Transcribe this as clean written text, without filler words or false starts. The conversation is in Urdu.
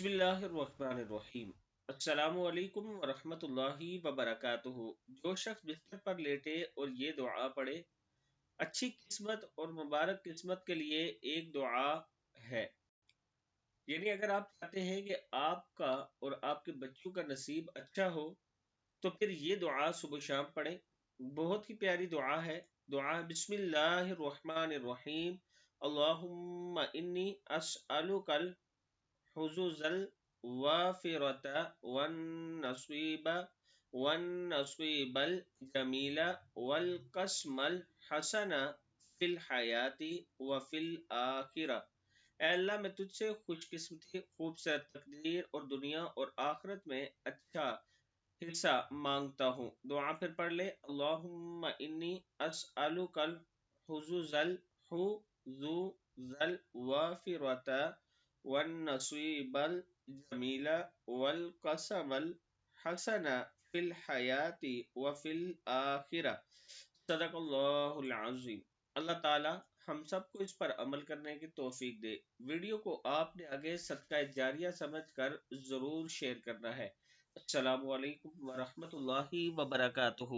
بسم اللہ الرحمن الرحیم۔ السلام علیکم ورحمۃ اللہ وبرکاتہ۔ جو شخص بستر پر لیٹے اور یہ دعا پڑھے، اچھی قسمت اور مبارک قسمت کے لیے ایک دعا ہے۔ یعنی اگر آپ چاہتے ہیں کہ آپ کا اور آپ کے بچوں کا نصیب اچھا ہو تو پھر یہ دعا صبح و شام پڑھیں۔ بہت ہی پیاری دعا ہے۔ دعا بسم اللہ الرحمن الرحیم۔ اللہم انی اسألک الحظوظ الوافرۃ والنصیب الجمیل والقسم الحسن فی الحیات وفی الآخرہ۔ اے اللہ، میں تجھ سے خوش قسمتی، خوبصورت تقدیر اور دنیا اور آخرت میں اچھا حصہ مانگتا ہوں۔ دعا پھر پڑھ لے۔ اللہم انی اسألک الحظوظ الوافرۃ والنصیب الجمیل والقسم الحسن فی الحیات وفی الآخرہ۔ صدق اللہ العظیم۔ اللہ تعالی ہم سب کو اس پر عمل کرنے کی توفیق دے۔ ویڈیو کو آپ نے آگے صدقہ جاریہ سمجھ کر ضرور شیئر کرنا ہے۔ السلام علیکم ورحمۃ اللہ وبرکاتہ۔